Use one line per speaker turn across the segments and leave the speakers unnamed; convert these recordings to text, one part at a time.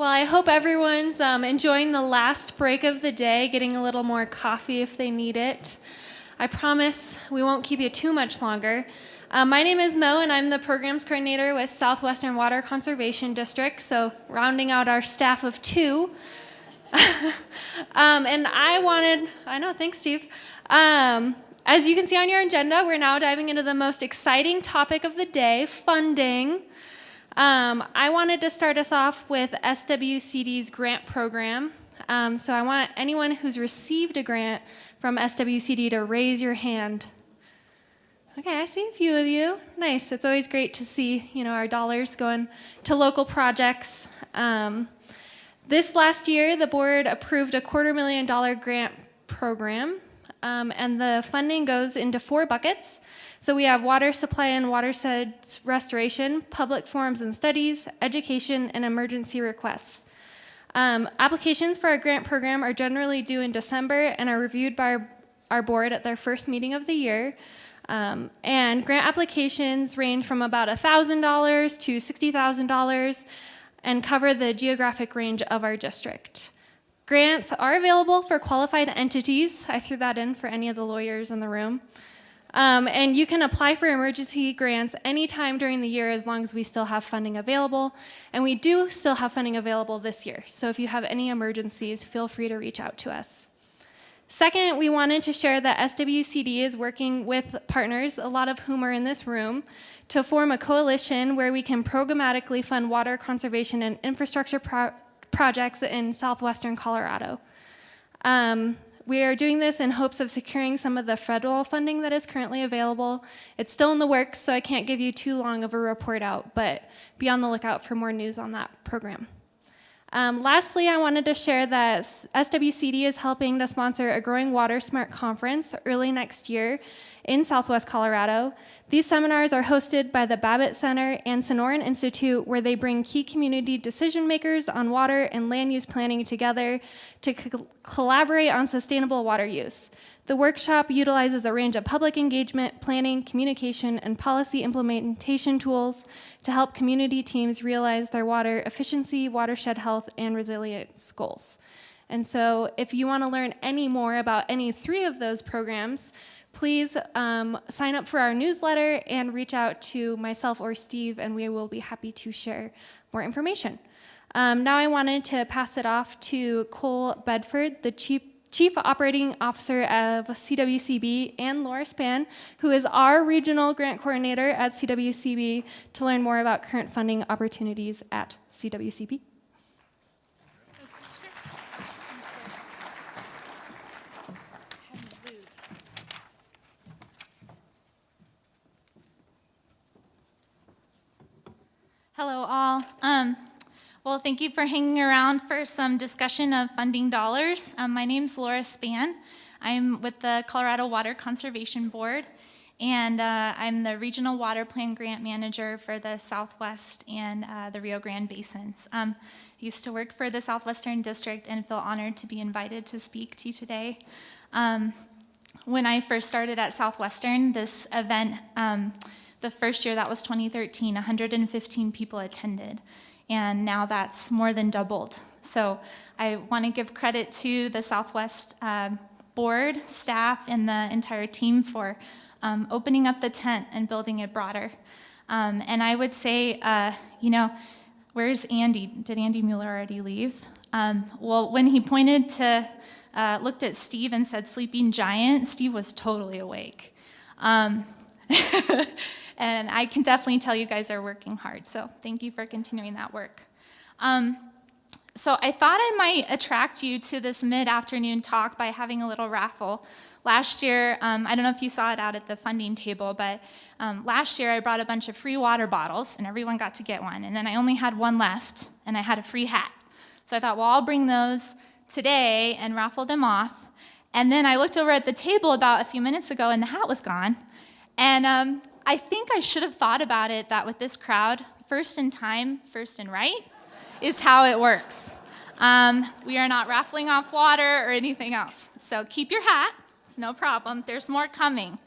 Well, I hope everyone's enjoying the last break of the day, getting a little more coffee if they need it. I promise we won't keep you too much longer. My name is Mo, and I'm the programs coordinator with Southwestern Water Conservation District, so rounding out our staff of 2. Thanks, Steve. As you can see on your agenda, we're now diving into the most exciting topic of the day, funding. I wanted to start us off with SWCD's grant program. So I want anyone who's received a grant from SWCD to raise your hand. Okay, I see a few of you. Nice. It's always great to see, our dollars going to local projects. This last year, the board approved a $250,000 grant program, and the funding goes into 4 buckets. So we have water supply and watershed restoration, public forums and studies, education, and emergency requests. Applications for our grant program are generally due in December and are reviewed by our board at their first meeting of the year. And grant applications range from about $1,000 to $60,000 and cover the geographic range of our district. Grants are available for qualified entities. I threw that in for any of the lawyers in the room. And you can apply for emergency grants anytime during the year as long as we still have funding available. And we do still have funding available this year. So if you have any emergencies, feel free to reach out to us. Second, we wanted to share that SWCD is working with partners, a lot of whom are in this room, to form a coalition where we can programmatically fund water conservation and infrastructure projects in southwestern Colorado. We are doing this in hopes of securing some of the federal funding that is currently available. It's still in the works, so I can't give you too long of a report out, but be on the lookout for more news on that program. Lastly, I wanted to share that SWCD is helping to sponsor a Growing Water Smart conference early next year in Southwest Colorado. These seminars are hosted by the Babbitt Center and Sonoran Institute, where they bring key community decision makers on water and land use planning together to collaborate on sustainable water use. The workshop utilizes a range of public engagement, planning, communication, and policy implementation tools to help community teams realize their water efficiency, watershed health, and resilience goals. And so if you want to learn any more about any 3 of those programs, please sign up for our newsletter and reach out to myself or Steve, and we will be happy to share more information. Now I wanted to pass it off to Cole Bedford, the Chief Operating Officer of CWCB, and Laura Spann, who is our Regional Grant Coordinator at CWCB, to learn more about current funding opportunities at CWCB.
Hello, all. Well, thank you for hanging around for some discussion of funding dollars. My name's Laura Spann. I'm with the Colorado Water Conservation Board, and I'm the Regional Water Plan Grant Manager for the Southwest and the Rio Grande Basins. I used to work for the Southwestern District and feel honored to be invited to speak to you today. When I first started at Southwestern, this event, the first year, that was 2013, 115 people attended, and now that's more than doubled. So I want to give credit to the Southwest board, staff, and the entire team for opening up the tent and building it broader. And I would say, where's Andy? Did Andy Mueller already leave? Well, when he looked at Steve and said sleeping giant, Steve was totally awake. And I can definitely tell you guys are working hard, so thank you for continuing that work. So I thought I might attract you to this mid-afternoon talk by having a little raffle. Last year, I don't know if you saw it out at the funding table, but last year I brought a bunch of free water bottles, and everyone got to get one, and then I only had one left, and I had a free hat. So I thought, well, I'll bring those today and raffle them off. And then I looked over at the table about a few minutes ago, and the hat was gone. And I think I should have thought about it that with this crowd, first in time, first in right, is how it works. We are not raffling off water or anything else. So keep your hat, it's no problem. There's more coming.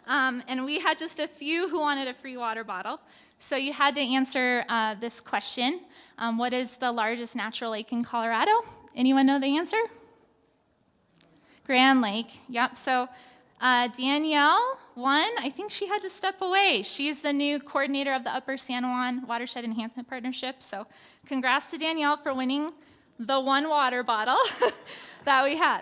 And we had just a few who wanted a free water bottle. So you had to answer this question. What is the largest natural lake in Colorado? Anyone know the answer? Grand Lake. Yep. So Danielle won. I think she had to step away. She's the new coordinator of the Upper San Juan Watershed Enhancement Partnership. So congrats to Danielle for winning the one water bottle that we had.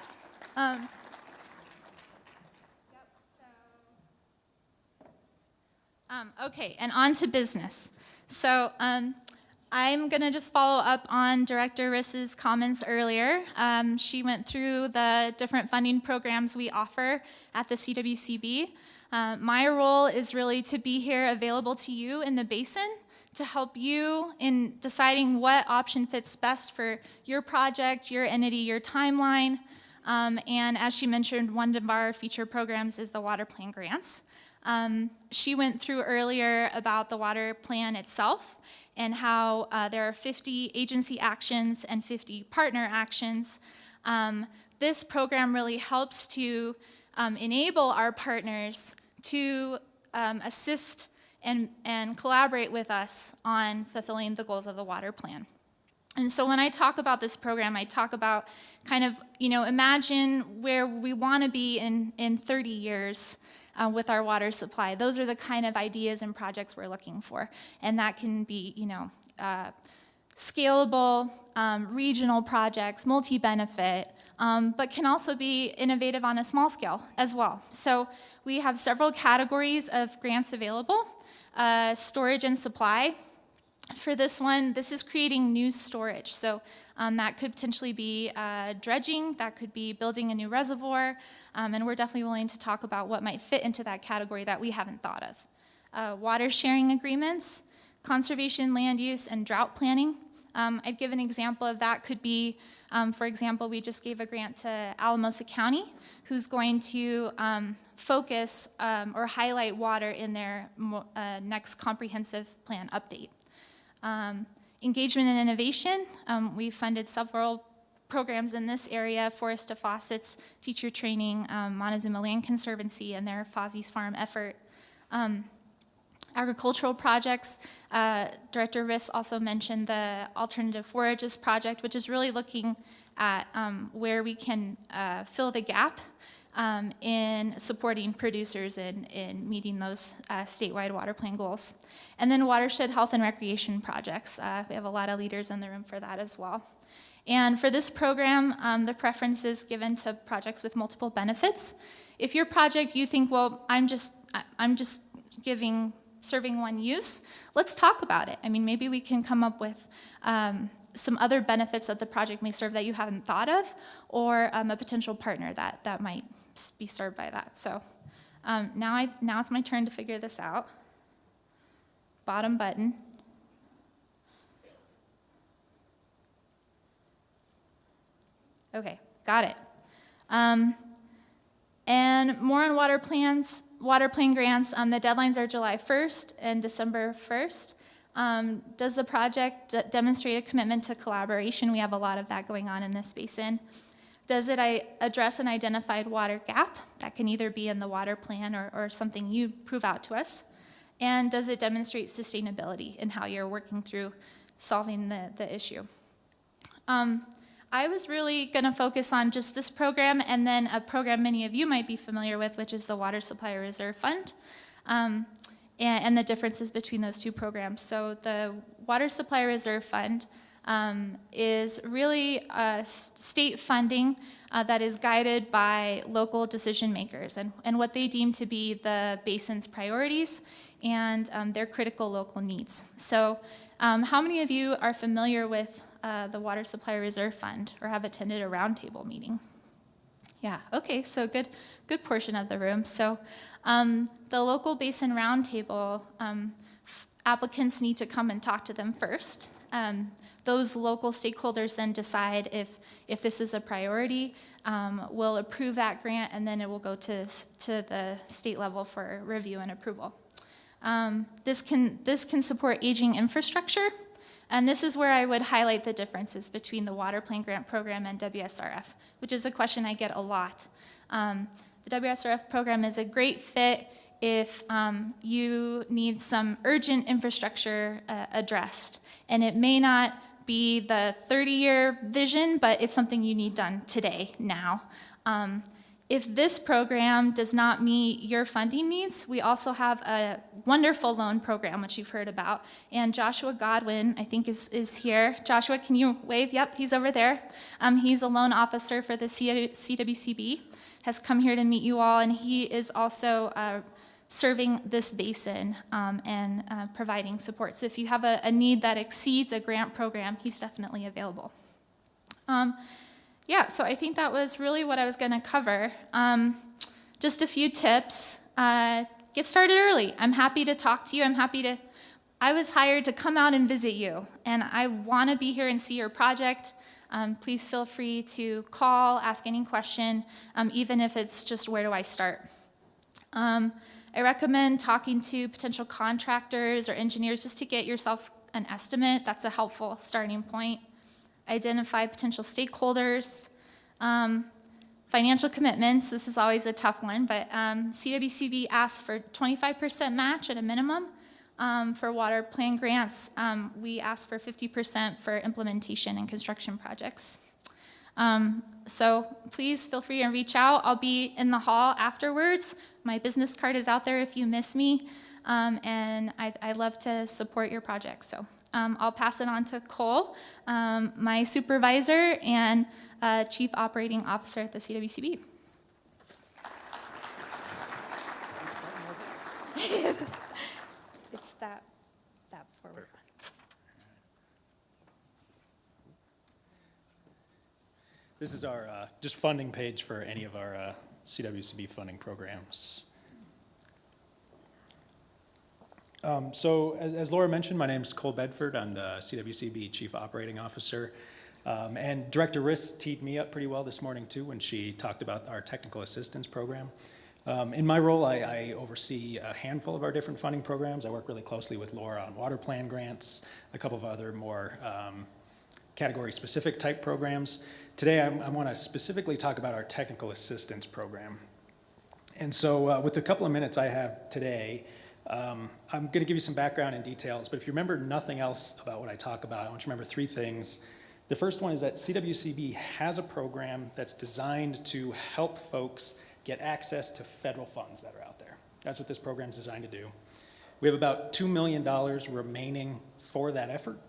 Okay, and on to business. So I'm going to just follow up on Director Riss's comments earlier. She went through the different funding programs we offer at the CWCB. My role is really to be here available to you in the basin to help you in deciding what option fits best for your project, your entity, your timeline. And as she mentioned, one of our feature programs is the water plan grants. She went through earlier about the water plan itself and how there are 50 agency actions and 50 partner actions. This program really helps to enable our partners to assist and collaborate with us on fulfilling the goals of the water plan. And so when I talk about this program, I talk about kind of, imagine where we want to be in 30 years with our water supply. Those are the kind of ideas and projects we're looking for. And that can be, scalable, regional projects, multi-benefit, but can also be innovative on a small scale as well. So we have several categories of grants available. Storage and supply. For this one, this is creating new storage. So that could potentially be dredging, that could be building a new reservoir, and we're definitely willing to talk about what might fit into that category that we haven't thought of. Water sharing agreements, conservation, land use, and drought planning. I'd give an example of that could be, for example, we just gave a grant to Alamosa County, who's going to focus or highlight water in their next comprehensive plan update. Engagement and innovation, we funded several programs in this area, Forest to Faucets, teacher training, Montezuma Land Conservancy, and their Fozzie's Farm effort. Agricultural projects, Director Riss also mentioned the Alternative Forages Project, which is really looking at where we can fill the gap in supporting producers in meeting those statewide water plan goals. And then watershed health and recreation projects. We have a lot of leaders in the room for that as well. And for this program, the preference is given to projects with multiple benefits. If your project, you think, well, I'm just serving one use, let's talk about it. I mean, maybe we can come up with some other benefits that the project may serve that you haven't thought of, or a potential partner that might be served by that. So now it's my turn to figure this out. Bottom button. Okay, got it. And more on water plan grants. The deadlines are July 1st and December 1st. Does the project demonstrate a commitment to collaboration? We have a lot of that going on in this basin. Does it address an identified water gap? That can either be in the water plan or something you prove out to us. And does it demonstrate sustainability in how you're working through solving the issue? I was really going to focus on just this program and then a program many of you might be familiar with, which is the Water Supply Reserve Fund, and the differences between those two programs. So the Water Supply Reserve Fund is really state funding that is guided by local decision makers and what they deem to be the basin's priorities and their critical local needs. So how many of you are familiar with the Water Supply Reserve Fund or have attended a roundtable meeting? Yeah, okay, so good portion of the room. So the local basin roundtable, applicants need to come and talk to them first. Those local stakeholders then decide if this is a priority, will approve that grant, and then it will go to the state level for review and approval. This can support aging infrastructure, and this is where I would highlight the differences between the Water Plan Grant Program and WSRF, which is a question I get a lot. The WSRF program is a great fit if you need some urgent infrastructure addressed, and it may not be the 30-year vision, but it's something you need done today, now. If this program does not meet your funding needs, we also have a wonderful loan program, which you've heard about. And Joshua Godwin, I think, is here. Joshua, can you wave? Yep, he's over there. He's a loan officer for the CWCB, has come here to meet you all, and he is also serving this basin and providing support. So if you have a need that exceeds a grant program, he's definitely available. Yeah, so I think that was really what I was going to cover. Just a few tips. Get started early. I'm happy to talk to you. I was hired to come out and visit you, and I want to be here and see your project. Please feel free to call, ask any question, even if it's just where do I start. I recommend talking to potential contractors or engineers just to get yourself an estimate. That's a helpful starting point. Identify potential stakeholders. Financial commitments, this is always a tough one, but CWCB asks for 25% match at a minimum. For water plan grants, we ask for 50% for implementation and construction projects. So please feel free to reach out. I'll be in the hall afterwards. My business card is out there if you miss me, and I'd love to support your project. So I'll pass it on to Cole, my supervisor and Chief Operating Officer at the CWCB. It's that forward.
This is our just funding page for any of our CWCB funding programs. So as Laura mentioned, my name is Cole Bedford. I'm the CWCB Chief Operating Officer. And Director Riss teed me up pretty well this morning too when she talked about our technical assistance program. In my role, I oversee a handful of our different funding programs. I work really closely with Laura on water plan grants, a couple of other more category-specific type programs. Today, I want to specifically talk about our technical assistance program. And so with the couple of minutes I have today, I'm going to give you some background and details, but if you remember nothing else about what I talk about, I want you to remember three things. The first one is that CWCB has a program that's designed to help folks get access to federal funds that are out there. That's what this program is designed to do. We have about $2 million remaining for that effort,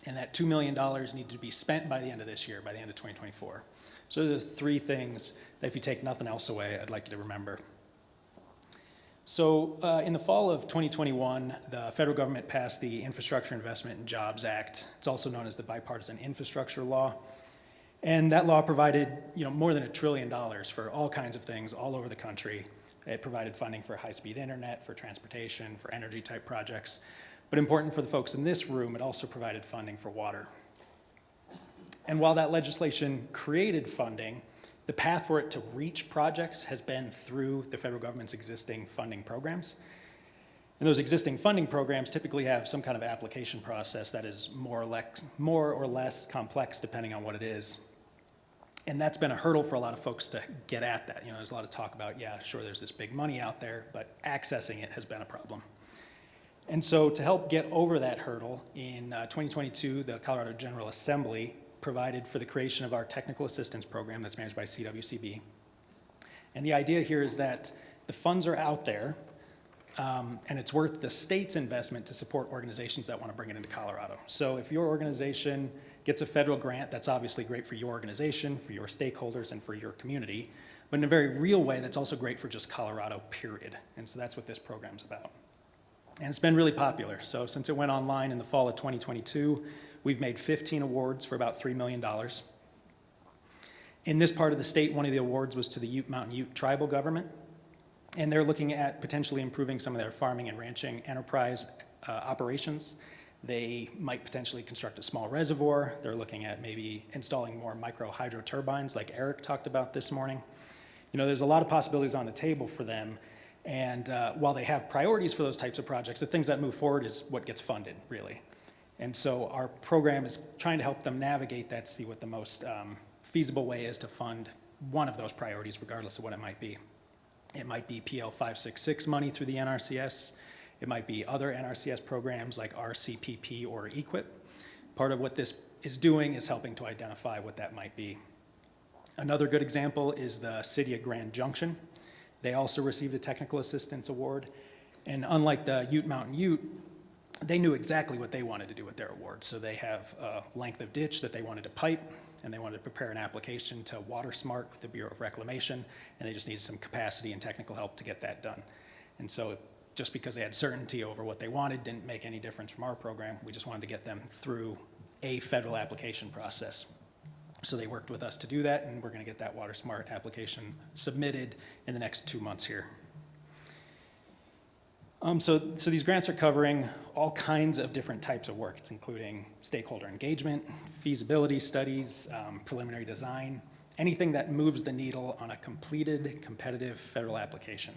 and that $2 million needs to be spent by the end of this year, by the end of 2024. So there's three things that if you take nothing else away, I'd like you to remember. So in the fall of 2021, the federal government passed the Infrastructure Investment and Jobs Act. It's also known as the Bipartisan Infrastructure Law. And that law provided more than $1 trillion for all kinds of things all over the country. It provided funding for high-speed internet, for transportation, for energy-type projects. But important for the folks in this room, it also provided funding for water. And while that legislation created funding, the path for it to reach projects has been through the federal government's existing funding programs. And those existing funding programs typically have some kind of application process that is more or less complex depending on what it is. And that's been a hurdle for a lot of folks to get at that. There's a lot of talk about, yeah, sure, there's this big money out there, but accessing it has been a problem. And so to help get over that hurdle, in 2022, the Colorado General Assembly provided for the creation of our technical assistance program that's managed by CWCB. And the idea here is that the funds are out there, and it's worth the state's investment to support organizations that want to bring it into Colorado. So if your organization gets a federal grant, that's obviously great for your organization, for your stakeholders, and for your community. But in a very real way, that's also great for just Colorado, period. And so that's what this program's about. And it's been really popular. So since it went online in the fall of 2022, we've made 15 awards for about $3 million. In this part of the state, one of the awards was to the Ute Mountain Ute tribal government. And they're looking at potentially improving some of their farming and ranching enterprise operations. They might potentially construct a small reservoir. They're looking at maybe installing more micro hydro turbines like Eric talked about this morning. There's a lot of possibilities on the table for them. And while they have priorities for those types of projects, the things that move forward is what gets funded, really. And so our program is trying to help them navigate that, see what the most feasible way is to fund one of those priorities, regardless of what it might be. It might be PL 566 money through the NRCS. It might be other NRCS programs like RCPP or EQIP. part of what this is doing is helping to identify what that might be. Another good example is the City of Grand Junction. They also received a technical assistance award, and unlike the Ute Mountain Ute, they knew exactly what they wanted to do with their award. So they have a length of ditch that they wanted to pipe, and they wanted to prepare an application to WaterSmart, the Bureau of Reclamation, and they just needed some capacity and technical help to get that done. And so just because they had certainty over what they wanted didn't make any difference from our program. We just wanted to get them through a federal application process. So they worked with us to do that, and we're going to get that WaterSmart application submitted in the next 2 months here. So these grants are covering all kinds of different types of work. It's including stakeholder engagement, feasibility studies, preliminary design, anything that moves the needle on a completed competitive federal application.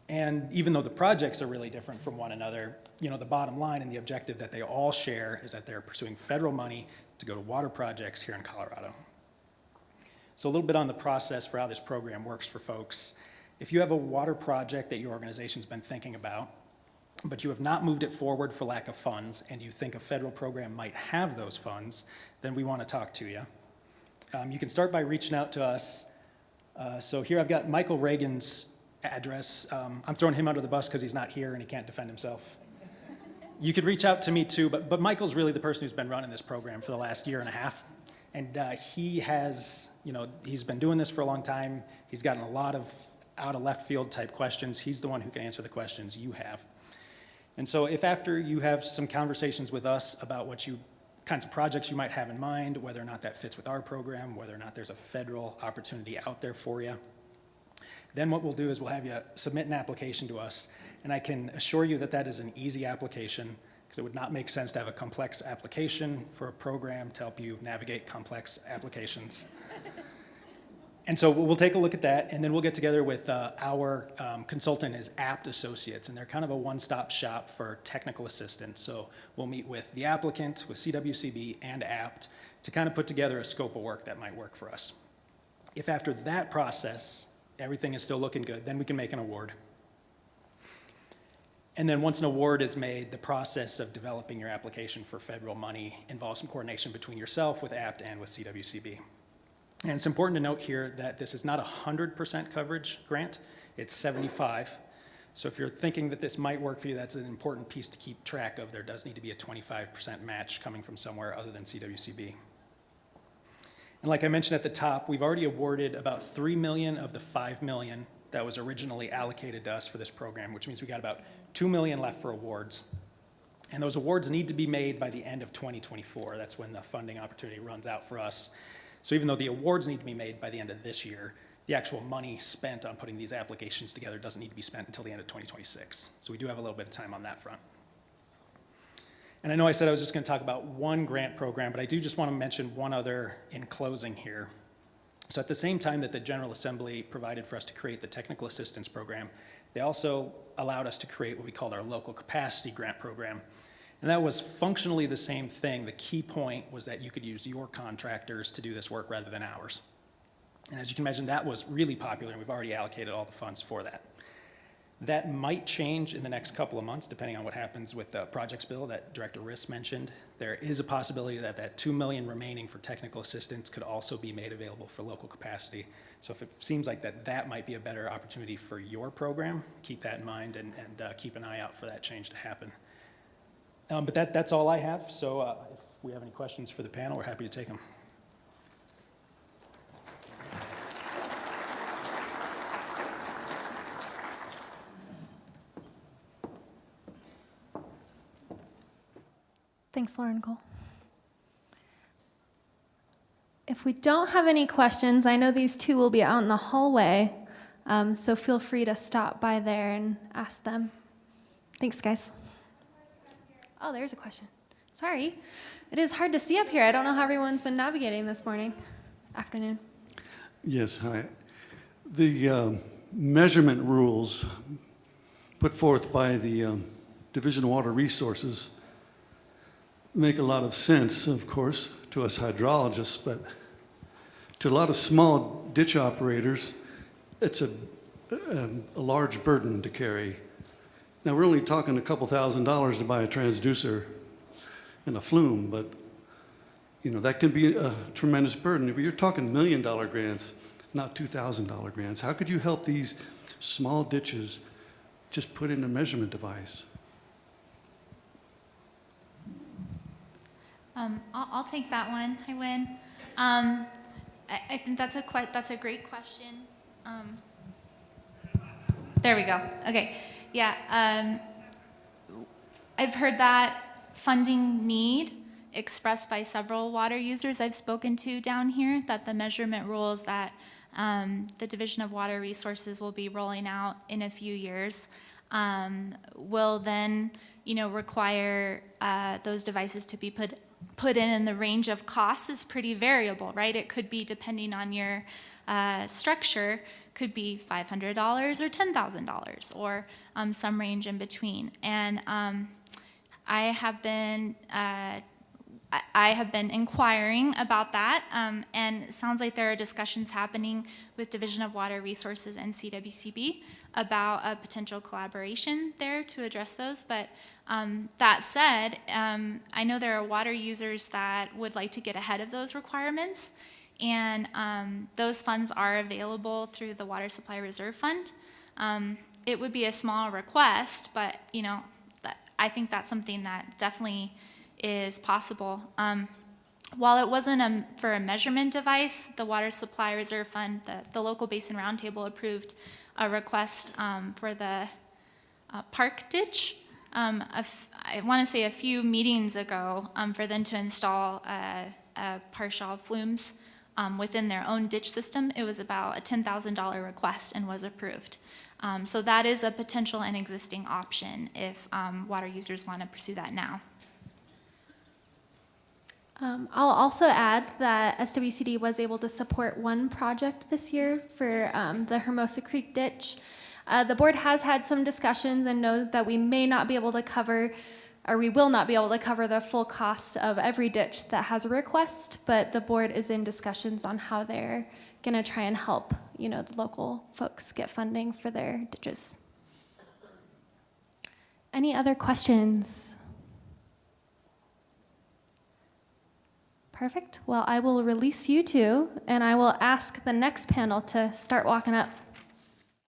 And even though the projects are really different from one another, the bottom line and the objective that they all share is that they're pursuing federal money to go to water projects here in Colorado. So a little bit on the process for how this program works for folks. If you have a water project that your organization's been thinking about, but you have not moved it forward for lack of funds, and you think a federal program might have those funds, then we want to talk to you. You can start by reaching out to us. So here I've got Michael Reagan's address. I'm throwing him under the bus because he's not here and he can't defend himself. You could reach out to me too, but Michael's really the person who's been running this program for the last year and a half. And he has, he's been doing this for a long time. He's gotten a lot of out of left field type questions. He's the one who can answer the questions you have. And so if after you have some conversations with us about what kinds of projects you might have in mind, whether or not that fits with our program, whether or not there's a federal opportunity out there for you, then what we'll do is we'll have you submit an application to us. And I can assure you that that is an easy application, because it would not make sense to have a complex application for a program to help you navigate complex applications. And so we'll take a look at that, and then we'll get together with our consultant is Apt Associates, and they're kind of a one-stop shop for technical assistance. So we'll meet with the applicant, with CWCB and Apt, to kind of put together a scope of work that might work for us. If after that process, everything is still looking good, then we can make an award. And then once an award is made, the process of developing your application for federal money involves some coordination between yourself, with Apt, and with CWCB. And it's important to note here that this is not a 100% coverage grant, it's 75. So if you're thinking that this might work for you, that's an important piece to keep track of. There does need to be a 25% match coming from somewhere other than CWCB. And like I mentioned at the top, we've already awarded about $3 million of the $5 million that was originally allocated to us for this program, which means we got about $2 million left for awards. And those awards need to be made by the end of 2024. That's when the funding opportunity runs out for us. So even though the awards need to be made by the end of this year, the actual money spent on putting these applications together doesn't need to be spent until the end of 2026. So we do have a little bit of time on that front. And I know I said I was just going to talk about one grant program, but I do just want to mention one other in closing here. So at the same time that the General Assembly provided for us to create the technical assistance program, they also allowed us to create what we called our local capacity grant program. And that was functionally the same thing. The key point was that you could use your contractors to do this work rather than ours. And as you can imagine, that was really popular, and we've already allocated all the funds for that. That might change in the next couple of months, depending on what happens with the projects bill that Director Riss mentioned. There is a possibility that that $2 million remaining for technical assistance could also be made available for local capacity. So if it seems like that might be a better opportunity for your program, keep that in mind and keep an eye out for that change to happen. But that's all I have. So if we have any questions for the panel, we're happy to take them.
Thanks, Laura Nicole. If we don't have any questions, I know these two will be out in the hallway, so feel free to stop by there and ask them. Thanks, guys. Oh, there's a question. Sorry. It is hard to see up here. I don't know how everyone's been navigating this afternoon.
Yes, hi. The measurement rules put forth by the Division of Water Resources make a lot of sense, of course, to us hydrologists, but to a lot of small ditch operators, it's a large burden to carry. Now, we're only talking a couple $1,000s to buy a transducer and a flume, but, that can be a tremendous burden. If you're talking $1 million grants, not $2,000 grants, how could you help these small ditches just put in a measurement device?
I'll take that one. Hi, Wynn. I think that's a great question. There we go. Okay. Yeah. I've heard that funding need expressed by several water users I've spoken to down here, that the measurement rules that the Division of Water Resources will be rolling out in a few years will then, require those devices to be put in the range of costs is pretty variable, right? It could be, depending on your structure, could be $500 or $10,000 or some range in between. And I have been inquiring about that, and it sounds like there are discussions happening with Division of Water Resources and CWCB about a potential collaboration there to address those. But that said, I know there are water users that would like to get ahead of those requirements, and those funds are available through the Water Supply Reserve Fund. It would be a small request, but I think that's something that definitely is possible. While it wasn't for a measurement device, the Water Supply Reserve Fund, the local basin roundtable approved a request for the park ditch. I want to say a few meetings ago for them to install partial flumes within their own ditch system. It was about a $10,000 request and was approved. So that is a potential and existing option if water users want to pursue that now.
I'll also add that SWCD was able to support one project this year for the Hermosa Creek ditch. The board has had some discussions and knows that we may not be able to cover, or we will not be able to cover the full cost of every ditch that has a request, but the board is in discussions on how they're going to try and help, the local folks get funding for their ditches. Any other questions? Perfect. Well, I will release you two, and I will ask the next panel to start walking up.